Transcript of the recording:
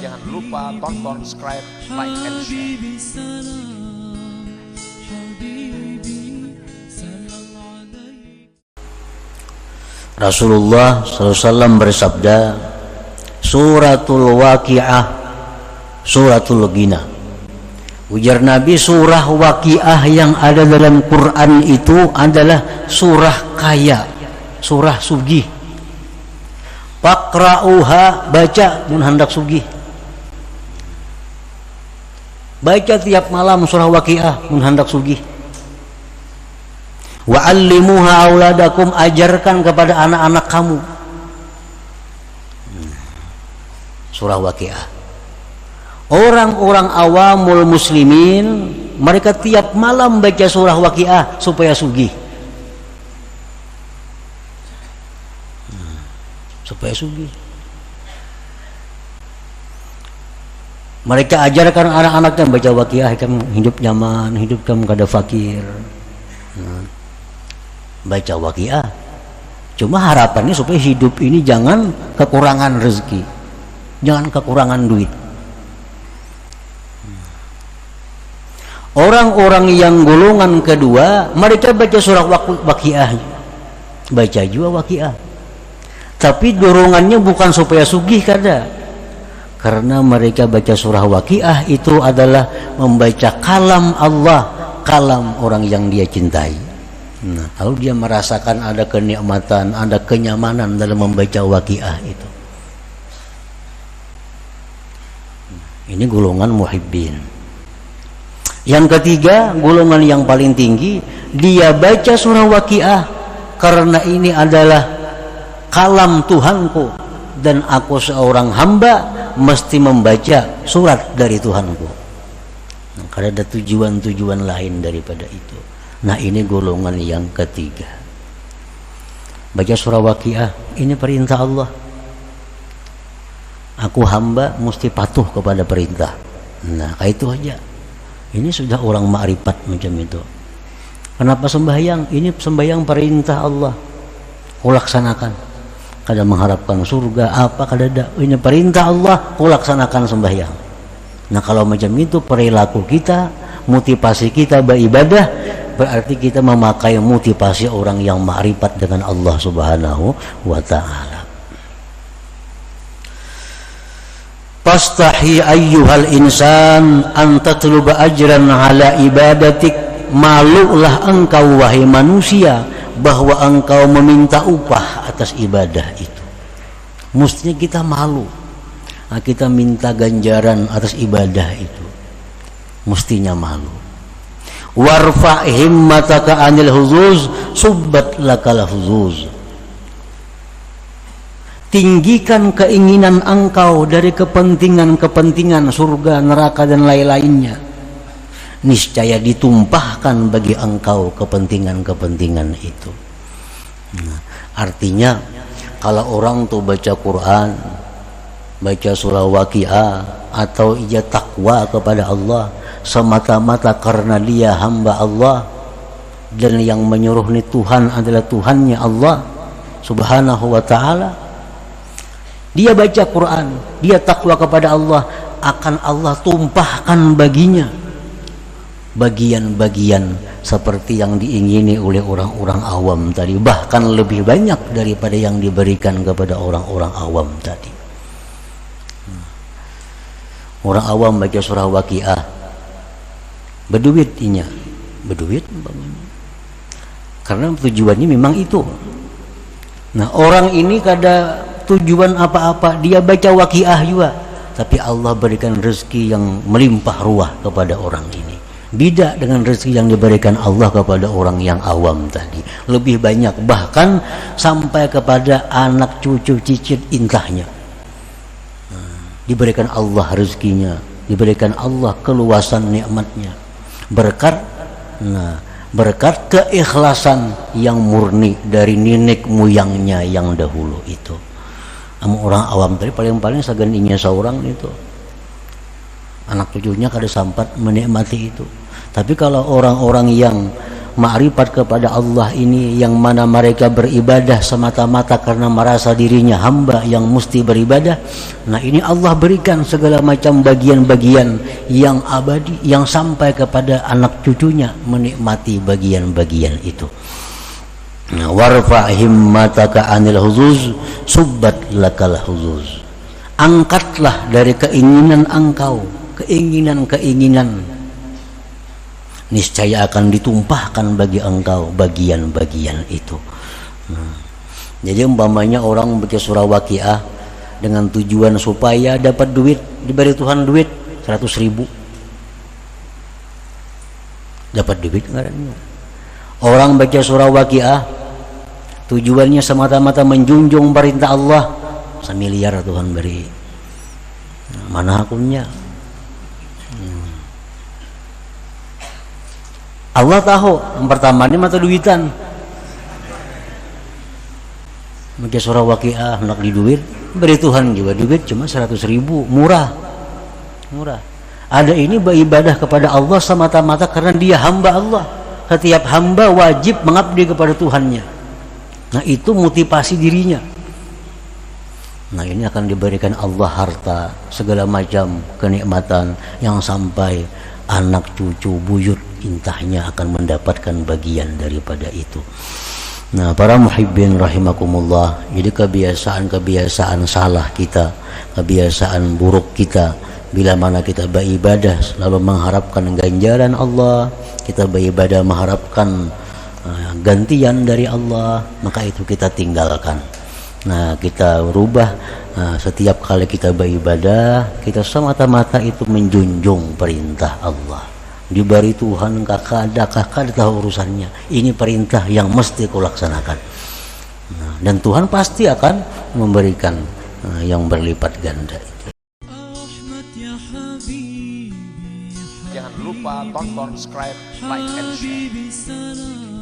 Jangan lupa tonton, subscribe, like, and share. Rasulullah SAW bersabda, suratul waqi'ah, suratul ghina. Ujar Nabi, surah waqi'ah yang ada dalam Quran itu adalah surah kaya, surah sugih. Faqra'uha, baca mun hendak sugih. Baca tiap malam surah waqi'ah mun hendak sugih. Wa'allimuha auladakum, ajarkan kepada anak-anak kamu. Surah waqi'ah. Orang-orang awamul muslimin, mereka tiap malam baca surah waqi'ah supaya sugih. Supaya sugih. Mereka ajarkan anak-anaknya baca waqi'ah, kamu hidup nyaman, hidup kamu kada fakir. Baca waqi'ah. Cuma harapannya supaya hidup ini jangan kekurangan rezeki, jangan kekurangan duit. Orang-orang yang golongan kedua, mereka baca surah waqi'ah, baca juga waqi'ah, tapi dorongannya bukan supaya sugih kada. Karena mereka baca surah waqi'ah itu adalah membaca kalam Allah, kalam orang yang dia cintai. Nah, lalu dia merasakan ada kenikmatan, ada kenyamanan dalam membaca waqi'ah itu. Ini golongan muhibbin. Yang ketiga, golongan yang paling tinggi, dia baca surah waqi'ah karena ini adalah kalam Tuhanku dan aku seorang hamba mesti membaca surat dari Tuhanku. Nah, karena ada tujuan-tujuan lain daripada itu. Nah, ini golongan yang ketiga. Baca surah waqi'ah, ini perintah Allah. Aku hamba mesti patuh kepada perintah. Nah, kayak itu aja. Ini sudah orang ma'rifat macam itu. Kenapa sembahyang? Ini sembahyang perintah Allah. Kulaksanakan. Kada mengharapkan surga apa kada ada. Ini perintah Allah, kulaksanakan sembahyang. Nah, kalau macam itu perilaku kita, motivasi kita beribadah, berarti kita memakai motivasi orang yang ma'rifat dengan Allah Subhanahu wa ta'ala. Fastahi ayyuhal insan an tatluba ajran ala ibadatik, malulah engkau wahai manusia bahwa engkau meminta upah atas ibadah itu. Mestinya kita malu. Nah, kita minta ganjaran atas ibadah itu. Mestinya malu. Warfa' himmataka anil huzuz subbat lakal huzuz. Tinggikan keinginan engkau dari kepentingan-kepentingan surga, neraka dan lain-lainnya. Niscaya ditumpahkan bagi engkau kepentingan-kepentingan itu. Nah, artinya kalau orang tuh baca Quran, baca surah waqi'ah, atau ia takwa kepada Allah semata-mata karena dia hamba Allah dan yang menyuruh ni Tuhan adalah Tuhannya Allah Subhanahu wa ta'ala, dia baca Quran, dia takwa kepada Allah, akan Allah tumpahkan baginya bagian-bagian seperti yang diingini oleh orang-orang awam tadi, bahkan lebih banyak daripada yang diberikan kepada orang-orang awam tadi. Orang awam baca surah waqi'ah berduit inya, berduit karena tujuannya memang itu. Nah, orang ini kada tujuan apa-apa, dia baca waqi'ah juga, tapi Allah berikan rezeki yang melimpah ruah kepada orang ini. Beda dengan rezeki yang diberikan Allah kepada orang yang awam tadi, lebih banyak, bahkan sampai kepada anak cucu cicit intahnya. Diberikan Allah rezekinya, diberikan Allah keluasan nikmatnya, berkat keikhlasan yang murni dari nenek moyangnya yang dahulu itu. Orang awam tadi paling-paling sagan inya seorang itu, anak cucunya kada sempat menikmati itu. Tapi kalau orang-orang yang ma'rifat kepada Allah ini, yang mana mereka beribadah semata-mata karena merasa dirinya hamba yang mesti beribadah. Nah, ini Allah berikan segala macam bagian-bagian yang abadi, yang sampai kepada anak cucunya menikmati bagian-bagian itu. Nah, warfa himmataka anil huzuz subbat lakal huzuz. Angkatlah dari keinginan engkau, keinginan-keinginan, niscaya akan ditumpahkan bagi engkau bagian-bagian itu. Jadi umpamanya orang baca surah Waqiah dengan tujuan supaya dapat duit, diberi Tuhan duit 100.000, dapat duit enggak? Orang baca surah Waqiah tujuannya semata-mata menjunjung perintah Allah, 1 miliar Tuhan beri. Mana akunnya? Allah tahu yang pertama ini mata duitan. Baca surah Waqiah hendak di duit, beri Tuhan juga duit cuma 100.000, murah. Ada ini beribadah kepada Allah semata-mata karena dia hamba Allah. Setiap hamba wajib mengabdi kepada Tuhannya. Nah, itu motivasi dirinya. Nah, ini akan diberikan Allah harta, segala macam kenikmatan yang sampai anak cucu buyut intahnya akan mendapatkan bagian daripada itu. Nah, para muhibbin rahimakumullah, jadi kebiasaan salah kita, kebiasaan buruk kita, bila mana kita beribadah selalu mengharapkan ganjaran Allah, kita beribadah mengharapkan gantian dari Allah, maka itu kita tinggalkan. Nah, kita rubah. Setiap kali kita beribadah, kita semata-mata itu menjunjung perintah Allah. Diberi Tuhan kakak tahu urusannya. Ini perintah yang mesti kulaksanakan. Nah, dan Tuhan pasti akan memberikan yang berlipat ganda. Jangan lupa tonton, subscribe, like, and share.